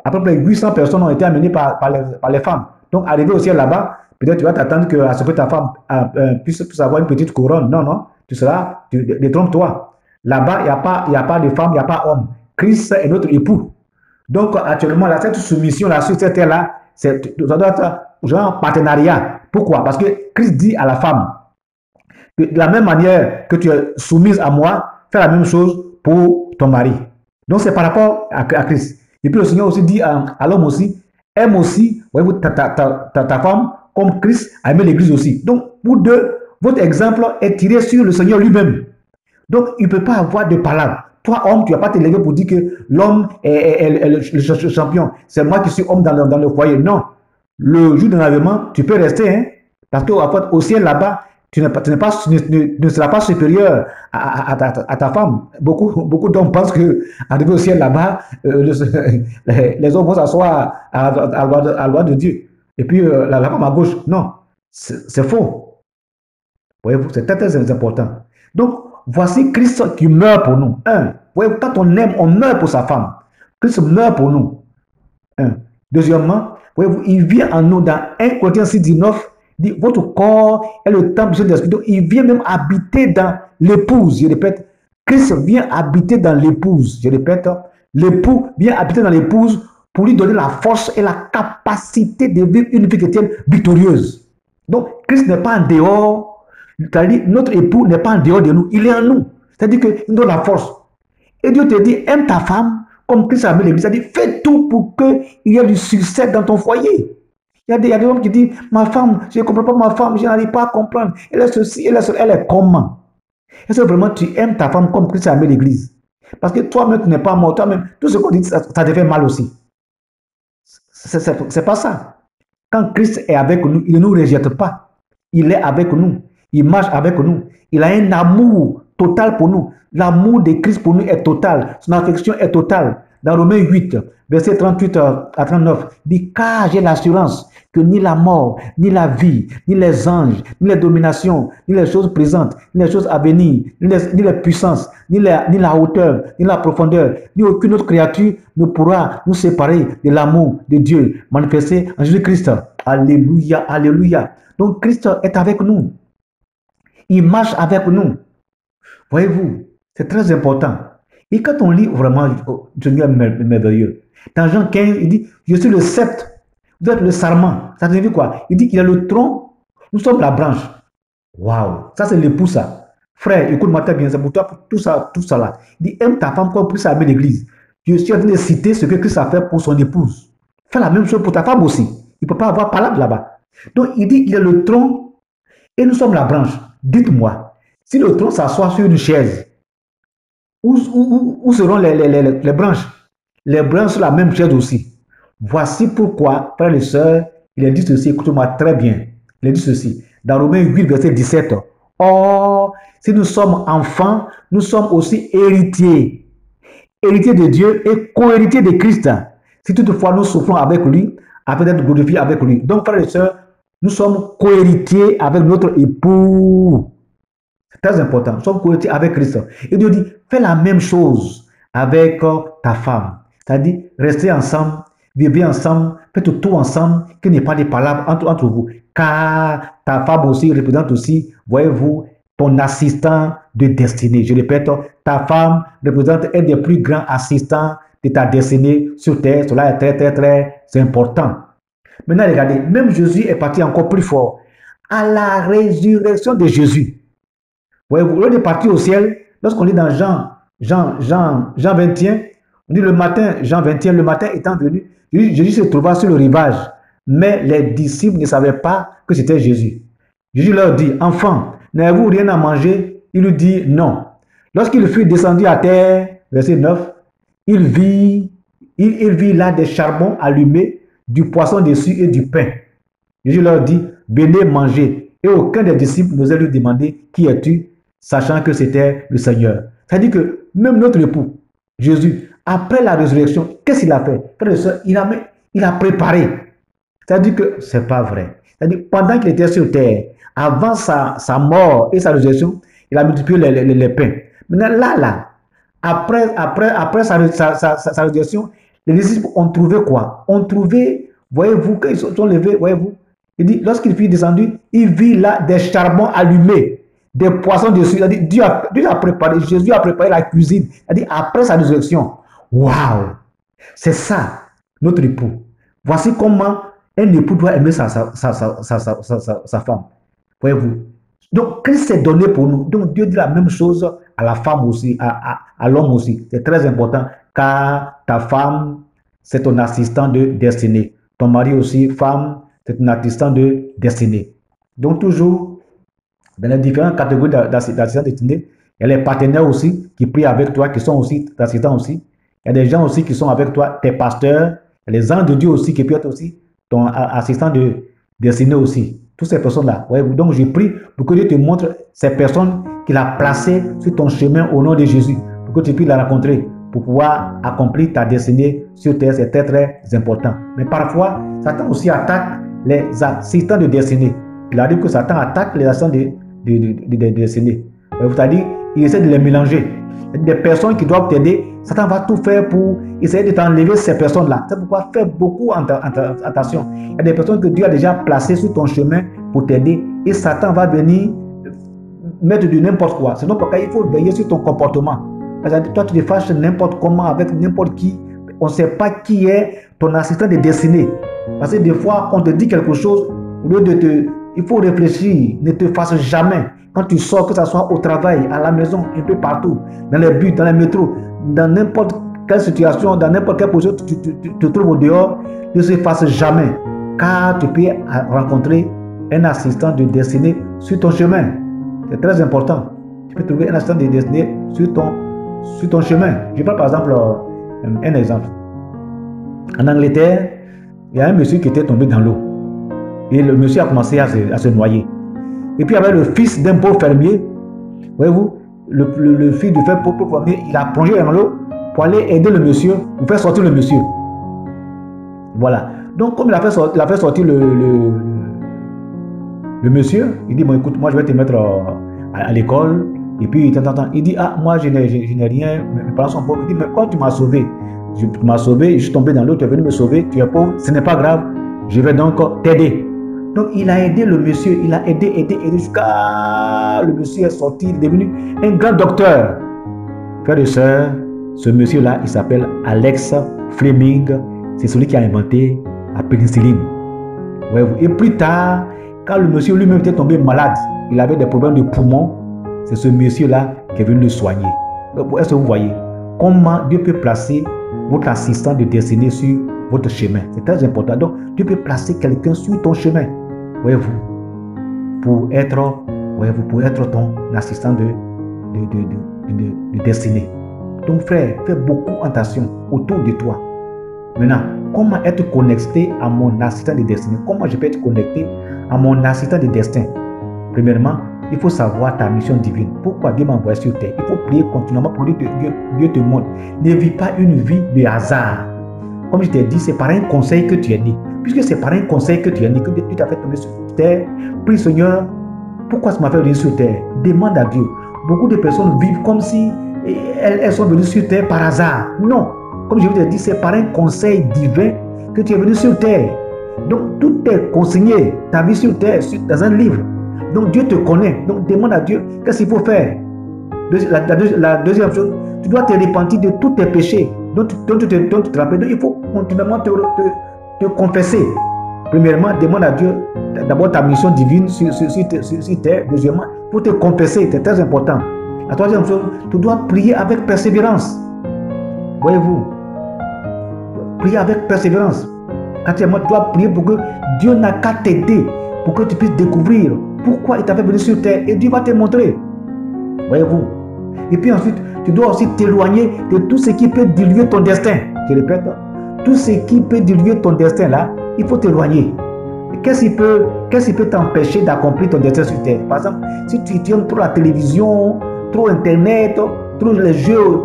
à peu près 800 personnes ont été amenées par les femmes. Donc, arrivé au ciel là-bas, peut-être tu vas t'attendre à ce que ta femme puisse avoir une petite couronne. Non, non, détrompe-toi. Là-bas, il n'y a pas de femme, il n'y a pas d'homme. Christ est notre époux. Donc, actuellement, là, cette soumission-là, sur cette terre-là, ça doit être genre partenariat. Pourquoi? Parce que Christ dit à la femme, que de la même manière que tu es soumise à moi, fais la même chose pour ton mari. Donc, c'est par rapport à Christ. Et puis, le Seigneur aussi dit à l'homme aussi, aime aussi, voyez-vous, ta femme, comme Christ a aimé l'Église aussi. Donc, vous deux, votre exemple est tiré sur le Seigneur lui-même. Donc, il ne peut pas avoir de palabres. Toi, homme, tu ne vas pas te lever pour dire que l'homme est le champion. C'est moi qui suis homme dans le foyer. Non. Le jour de l'enlèvement, tu peux rester. Hein, parce qu'au ciel, là-bas, tu ne seras pas supérieur à ta femme. Beaucoup d'hommes pensent qu'arriver au ciel, là-bas, les hommes vont s'asseoir à la loi de Dieu. Et puis, la femme à gauche. Non. C'est faux. Voyez-vous, c'est très important. Donc, voici Christ qui meurt pour nous. Voyez, quand on aime, on meurt pour sa femme. Christ meurt pour nous. Deuxièmement, voyez-vous, il vient en nous dans 1 Corinthiens 6:19. Dit, votre corps est le temple de l'Esprit. Donc, il vient même habiter dans l'épouse. Je répète, Christ vient habiter dans l'épouse. Je répète, l'époux vient habiter dans l'épouse pour lui donner la force et la capacité de vivre une vie chrétienne victorieuse. Donc, Christ n'est pas en dehors. C'est-à-dire, notre époux n'est pas en dehors de nous, il est en nous. C'est-à-dire qu'il nous donne la force. Et Dieu te dit, aime ta femme comme Christ a aimé l'Église. C'est-à-dire, fais tout pour qu'il y ait du succès dans ton foyer. Il y a des hommes qui disent, ma femme, je ne comprends pas ma femme, je n'arrive pas à comprendre. Elle est ceci, elle est cela, elle est comment? Est-ce que vraiment tu aimes ta femme comme Christ a aimé l'Église? Parce que toi-même, tu n'es pas mort. Toi-même, tout ce qu'on dit, ça te fait mal aussi. C'est pas ça. Quand Christ est avec nous, il ne nous rejette pas. Il est avec nous. Il marche avec nous. Il a un amour total pour nous. L'amour de Christ pour nous est total. Son affection est totale. Dans Romains 8, verset 38 à 39, dit, car j'ai l'assurance que ni la mort, ni la vie, ni les anges, ni les dominations, ni les choses présentes, ni les choses à venir, ni les puissances, ni la hauteur, ni la profondeur, ni aucune autre créature ne pourra nous séparer de l'amour de Dieu manifesté en Jésus-Christ. Alléluia, alléluia. Donc Christ est avec nous. Il marche avec nous. Voyez-vous, c'est très important. Et quand on lit vraiment, Seigneur merveilleux, dans Jean 15, il dit, je suis le sceptre, vous êtes le sarment. Ça signifie quoi? Il dit qu'il a le tronc, nous sommes la branche. Waouh, ça c'est l'époux ça. Frère, écoute-moi très bien, c'est pour toi, pour tout ça là. Il dit, aime ta femme comme Christ a aimé l'Église. Je suis en train de citer ce que Christ a fait pour son épouse. Fais la même chose pour ta femme aussi. Il ne peut pas avoir palabre là-bas. Donc il dit, il est le tronc et nous sommes la branche. Dites-moi, si le tronc s'assoit sur une chaise, où seront les branches? Les branches sont la même chaise aussi. Voici pourquoi, frères et sœurs, il a dit ceci, écoutez-moi très bien. Il a dit ceci, dans Romains 8, verset 17. Or, si nous sommes enfants, nous sommes aussi héritiers. Héritiers de Dieu et co-héritiers de Christ. Si toutefois nous souffrons avec lui, afin d'être glorifiés avec lui. Donc, frères et sœurs, nous sommes co-héritiers avec notre époux. C'est très important. Nous sommes co-héritiers avec Christ. Et Dieu dit, fais la même chose avec ta femme. C'est-à-dire, restez ensemble, vivez ensemble, faites tout ensemble, qu'il n'y ait pas de palabres entre vous. Car ta femme aussi représente aussi, voyez-vous, ton assistant de destinée. Je répète, ta femme représente un des plus grands assistants de ta destinée sur terre. Cela est très important. Maintenant, regardez, même Jésus est parti encore plus fort. À la résurrection de Jésus. Voyez-vous, l'on est parti au ciel, lorsqu'on lit dans Jean 21, on dit le matin, Jean 21, le matin étant venu, Jésus se trouva sur le rivage, mais les disciples ne savaient pas que c'était Jésus. Jésus leur dit, enfants, n'avez-vous rien à manger? Il lui dit non. Lorsqu'il fut descendu à terre, verset 9, il vit là des charbons allumés, du poisson dessus et du pain. Jésus leur dit, venez manger. Et aucun des disciples n'osait lui demander qui es-tu, sachant que c'était le Seigneur. C'est-à-dire que même notre époux, Jésus, après la résurrection, qu'est-ce qu'il a fait? Frère et soeur, il a préparé. C'est-à-dire que ce n'est pas vrai. C'est-à-dire pendant qu'il était sur terre, avant sa mort et sa résurrection, il a multiplié les pains. Maintenant, là, après sa résurrection, les disciples ont trouvé quoi? Ont trouvé, voyez-vous, quand ils sont levés, voyez-vous, il dit, lorsqu'il fut descendu, il vit là des charbons allumés, des poissons dessus. Dieu a préparé, Jésus a préparé la cuisine. Après sa résurrection. Waouh! C'est ça, notre époux. Voici comment un époux doit aimer sa femme. Voyez-vous? Donc, Christ s'est donné pour nous. Donc, Dieu dit la même chose à la femme aussi, à l'homme aussi. C'est très important, car ta femme, c'est ton assistant de destinée. Ton mari aussi, femme, c'est un assistant de destinée. Donc, toujours, dans les différentes catégories d'assistants de destinée, il y a les partenaires aussi qui prient avec toi, qui sont aussi assistants aussi. Il y a des gens aussi qui sont avec toi, tes pasteurs. Il y a les anges de Dieu aussi qui peuvent être aussi ton assistant de destinée aussi. Toutes ces personnes-là. Ouais, donc, je prie pour que Dieu te montre ces personnes qu'il a placées sur ton chemin au nom de Jésus. Pour que tu puisses la rencontrer pour pouvoir accomplir ta destinée sur terre. C'est très, très important. Mais parfois, Satan aussi attaque les assistants de destinée. Il arrive que Satan attaque les assistants de destinée. C'est-à-dire, il essaie de les mélanger. Des personnes qui doivent t'aider, Satan va tout faire pour essayer de t'enlever ces personnes-là. C'est pourquoi fais beaucoup attention. Il y a des personnes que Dieu a déjà placées sur ton chemin pour t'aider et Satan va venir mettre de n'importe quoi. C'est donc pourquoi il faut veiller sur ton comportement. Toi, tu te fâches n'importe comment avec n'importe qui. On ne sait pas qui est ton assistant de destinée. Parce que des fois, on te dit quelque chose, au lieu de il faut réfléchir, ne te fâche jamais. Quand tu sors, que ce soit au travail, à la maison, un peu partout, dans les bus, dans les métros, dans n'importe quelle situation, dans n'importe quelle position tu te trouves au dehors, ne se fasse jamais. Car tu peux rencontrer un assistant de destinée sur ton chemin. C'est très important. Tu peux trouver un assistant de destinée sur ton chemin. Je prends par exemple un exemple. En Angleterre, il y a un monsieur qui était tombé dans l'eau. Et le monsieur a commencé à se noyer. Et puis, il y avait le fils d'un pauvre fermier. Voyez-vous, le fils du pauvre fermier, il a plongé dans l'eau pour aller aider le monsieur, pour faire sortir le monsieur. Voilà. Donc, comme il a fait sortir le monsieur, il dit, bon, écoute, moi, je vais te mettre à l'école. Et puis, il dit, ah, moi, je n'ai rien. Mes parents sont pauvres. Il dit, mais quand tu m'as sauvé, tu m'as sauvé, je suis tombé dans l'eau, tu es venu me sauver, tu es pauvre, ce n'est pas grave, je vais donc t'aider. Donc, il a aidé le monsieur, il a aidé jusqu'à le monsieur est sorti, il est devenu un grand docteur. Frères et sœurs, ce monsieur-là, il s'appelle Alex Fleming. C'est celui qui a inventé la pénicilline. Et plus tard, quand le monsieur lui-même était tombé malade, il avait des problèmes de poumons, c'est ce monsieur-là qui est venu le soigner. Est-ce que vous voyez comment Dieu peut placer votre assistant de destinée sur votre chemin? C'est très important. Donc, Dieu peut placer quelqu'un sur ton chemin. Voyez-vous, pour être ton assistant de destinée. Donc, frère, fais beaucoup attention autour de toi. Maintenant, comment être connecté à mon assistant de destinée? Comment je peux être connecté à mon assistant de destin? Premièrement, il faut savoir ta mission divine. Pourquoi Dieu m'a envoyé sur terre? Il faut prier continuellement pour que Dieu te montre. Ne vis pas une vie de hasard. Comme je t'ai dit, c'est par un conseil que tu es né. Puisque c'est par un conseil que tu es né, que tu t'as fait tomber sur terre, prie Seigneur, pourquoi ça m'a fait venir sur terre? Demande à Dieu. Beaucoup de personnes vivent comme si elles sont venues sur terre par hasard. Non. Comme je vous ai dit, c'est par un conseil divin que tu es venu sur terre. Donc, tout est consigné, ta vie sur terre, dans un livre. Donc, Dieu te connaît. Donc, demande à Dieu, qu'est-ce qu'il faut faire? La deuxième chose, tu dois te repentir de tous tes péchés dont tu te rappelles. Donc, il faut continuellement te confesser. Premièrement, demande à Dieu d'abord ta mission divine sur terre. Deuxièmement, pour te confesser, c'est très important. La troisième chose, tu dois prier avec persévérance. Voyez-vous, prier avec persévérance. Quatrièmement, tu dois prier pour que Dieu n'a qu'à t'aider, pour que tu puisses découvrir pourquoi il t'a fait venir sur terre et Dieu va te montrer. Voyez-vous. Et puis ensuite, tu dois aussi t'éloigner de tout ce qui peut diluer ton destin. Je répète, tout ce qui peut diluer ton destin là, il faut t'éloigner. Qu'est-ce qui peut t'empêcher d'accomplir ton destin sur terre? Par exemple, si tu aimes trop la télévision, trop Internet, trop les jeux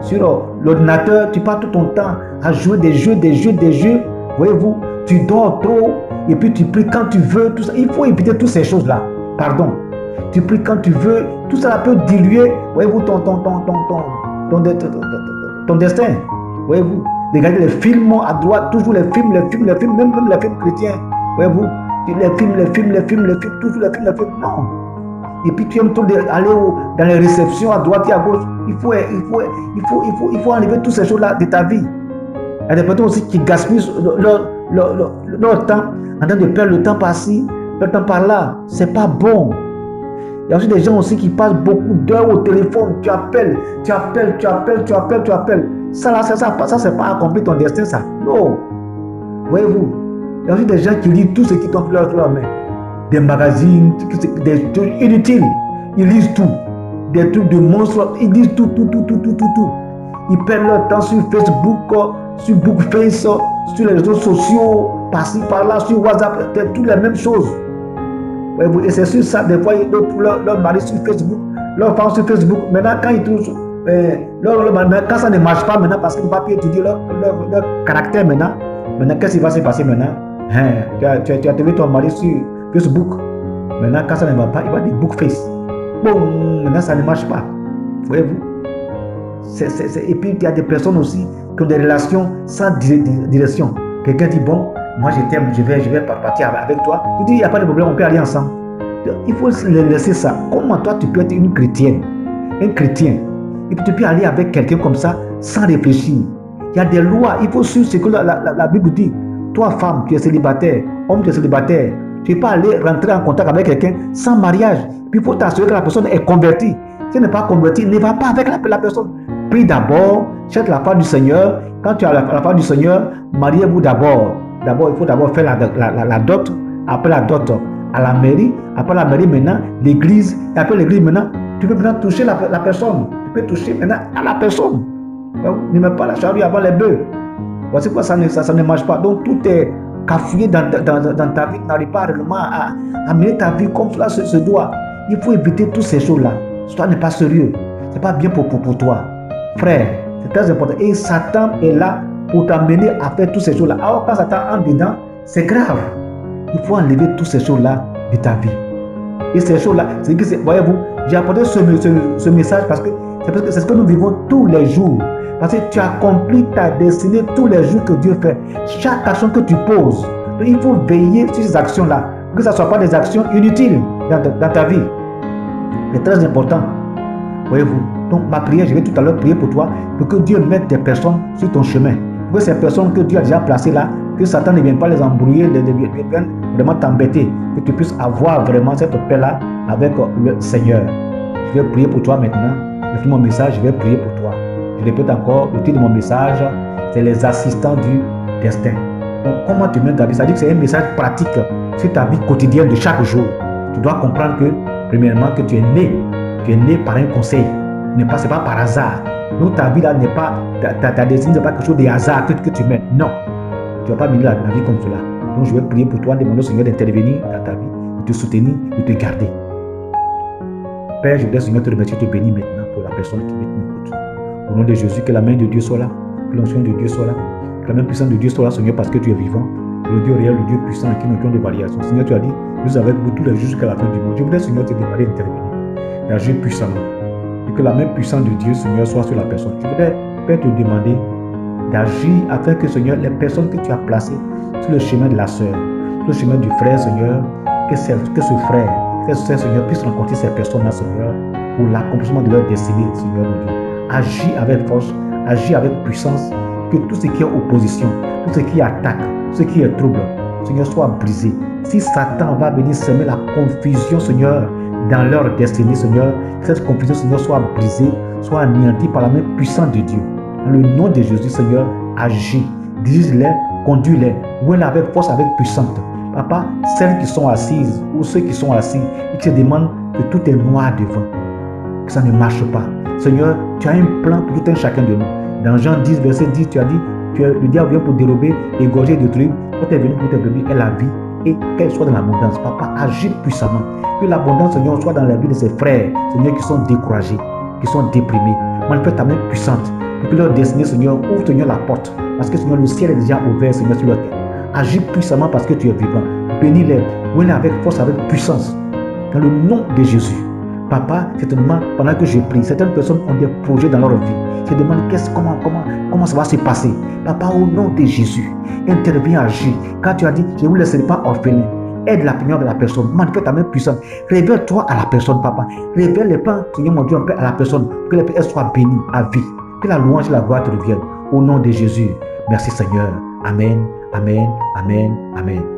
sur l'ordinateur, tu passes tout ton temps à jouer des jeux. Voyez-vous, tu dors trop et puis tu pries quand tu veux. Tout ça. Il faut éviter toutes ces choses-là. Pardon. Tu pries quand tu veux. Tout ça peut diluer, voyez-vous, ton destin. Voyez-vous, regardez les films à droite, toujours les films, même les films chrétiens. Voyez-vous, les films, toujours les films. Non. Et puis tu aimes tout aller dans les réceptions à droite et à gauche. Il faut enlever toutes ces choses-là de ta vie. Il y a des personnes aussi qui gaspillent leur temps en train de perdre le temps par-ci, le temps par-là. C'est pas bon. Il y a aussi des gens aussi qui passent beaucoup d'heures au téléphone. Tu appelles. Ça, c'est pas accomplir ton destin, ça. Non. Voyez-vous, il y a aussi des gens qui lisent tout ce qui tombe sur leur main. Des magazines, des trucs inutiles. Ils lisent tout. Des trucs de monstres. Ils lisent tout. Ils perdent leur temps sur Facebook, sur Bookface, sur les réseaux sociaux, par-ci, par-là, sur WhatsApp, c'est toutes les mêmes choses. Et c'est sur ça, des fois, leur mari sur Facebook, leur femme sur Facebook. Maintenant, quand ils trouvent, quand ça ne marche pas maintenant, parce que le papier étudie leur caractère maintenant, qu'est-ce qui va se passer maintenant? Tu as trouvé ton mari sur Facebook. Maintenant, quand ça ne va pas, il va dire Bookface. Bon, maintenant, ça ne marche pas. Voyez-vous? Et puis, il y a des personnes aussi qui ont des relations sans direction. Quelqu'un dit, bon, moi je t'aime, je vais partir avec toi. Tu dis, il n'y a pas de problème, on peut aller ensemble. Il faut laisser ça. Comment toi, tu peux être une chrétienne, un chrétien, et puis tu peux aller avec quelqu'un comme ça sans réfléchir? Il y a des lois, il faut suivre ce que la Bible dit. Toi, femme, tu es célibataire, homme, tu es célibataire. Tu ne peux pas aller rentrer en contact avec quelqu'un sans mariage. Puis il faut t'assurer que la personne est convertie. Si elle n'est pas convertie, ne va pas avec la personne. Prie d'abord, cherche la part du Seigneur. Quand tu as la part du Seigneur, mariez-vous d'abord. D'abord, il faut d'abord faire la dot. Après la dot, à la mairie. Après la mairie, maintenant, l'église. Et après l'église, maintenant, tu peux maintenant toucher la personne. Tu peux toucher maintenant à la personne. Donc, ne mets pas la charrue avant les bœufs. Voici pourquoi ça ne marche pas. Donc, tout est cafouillé dans ta vie. Tu n'arrives pas réellement à mener ta vie comme cela se doit. Il faut éviter toutes ces choses-là. Cela n'est pas sérieux. Ce n'est pas bien pour toi. Frère, c'est très important. Et Satan est là pour t'amener à faire toutes ces choses-là. Alors quand Satan entre dedans, c'est grave. Il faut enlever toutes ces choses-là de ta vie. Et ces choses-là, voyez-vous, j'ai apporté ce message parce que c'est ce que nous vivons tous les jours. Parce que tu accomplis ta destinée tous les jours que Dieu fait. Chaque action que tu poses, donc il faut veiller sur ces actions-là. Que ce ne soit pas des actions inutiles dans ta vie. C'est très important. Voyez-vous. Donc ma prière, je vais tout à l'heure prier pour toi, pour que Dieu mette des personnes sur ton chemin. Pour que ces personnes que Dieu a déjà placées là, que Satan ne vienne pas les embrouiller, vienne vraiment t'embêter. Que tu puisses avoir vraiment cette paix-là avec le Seigneur. Je vais prier pour toi maintenant. Je fais mon message, je vais prier pour toi. Je répète encore, le titre de mon message, c'est les assistants du destin. Donc comment tu mènes ta vie? Ça dit que c'est un message pratique sur ta vie quotidienne de chaque jour. Tu dois comprendre que, premièrement, que tu es né par un conseil. Ce n'est pas par hasard. Donc ta vie là n'est pas, ta destinée n'est pas quelque chose de hasard que tu mènes. Non. Tu ne vas pas mener la vie comme cela. Donc je vais prier pour toi, demander au Seigneur d'intervenir dans ta vie, de te soutenir, de te garder. Père, je voudrais Seigneur te remercier, te bénir maintenant pour la personne qui m'écoute. Au nom de Jésus, que la main de Dieu soit là, que l'onction de Dieu soit là, que la main puissante de Dieu soit là, Seigneur, parce que tu es vivant. Le Dieu réel, le Dieu puissant, qui n'a aucune de variation. Seigneur, tu as dit, nous avec vous tous les jours jusqu'à la fin du monde. Je voudrais Seigneur te demander d'intervenir, d'agir puissamment. Et que la main puissante de Dieu, Seigneur, soit sur la personne. Je voudrais, Père, te demander d'agir afin que, Seigneur, les personnes que tu as placées sur le chemin de la sœur, sur le chemin du frère, Seigneur, que ce frère, que ce sœur, Seigneur, puisse rencontrer ces personnes-là, Seigneur, pour l'accomplissement de leur destinée, Seigneur, mon Dieu. Agis avec force, agis avec puissance, que tout ce qui est opposition, tout ce qui est attaque, tout ce qui est trouble, Seigneur, soit brisé. Si Satan va venir semer la confusion, Seigneur, dans leur destinée, Seigneur, que cette confusion, Seigneur, soit brisée, soit anéantie par la main puissante de Dieu. Dans le nom de Jésus, Seigneur, agis, dirige-les, conduis-les, mets-les avec force, avec puissance. Papa, celles qui sont assises ou ceux qui sont assis et qui se demandent que tout est noir devant, que ça ne marche pas. Seigneur, tu as un plan pour tout un chacun de nous. Dans Jean 10, verset 10, tu as dit, le diable vient pour dérober, égorger, détruire. Toi, tu es venu pour tes brebis et la vie et qu'elle soit dans l'abondance. Papa, agis puissamment. Que l'abondance, Seigneur, soit dans la vie de ses frères, Seigneur, qui sont découragés, qui sont déprimés. Manifeste ta main puissante pour que leur destinée, Seigneur, ouvre, Seigneur, la porte. Parce que, Seigneur, le ciel est déjà ouvert, Seigneur, sur leur terre. Agis puissamment parce que tu es vivant. Bénis-les. Oui, avec force, avec puissance. Dans le nom de Jésus. Papa, certainement, pendant que je prie, certaines personnes ont des projets dans leur vie. Je demande comment ça va se passer. Papa, au nom de Jésus, interviens, agis. Quand tu as dit, je ne vous laisserai pas orphelin. Aide la prière de la personne. Manifeste ta main puissante. Révèle-toi à la personne, papa. Révèle les plans, Seigneur mon Dieu, à la personne. Que elle soit bénie à vie. Que la louange et la gloire te reviennent. Au nom de Jésus. Merci Seigneur. Amen. Amen. Amen. Amen.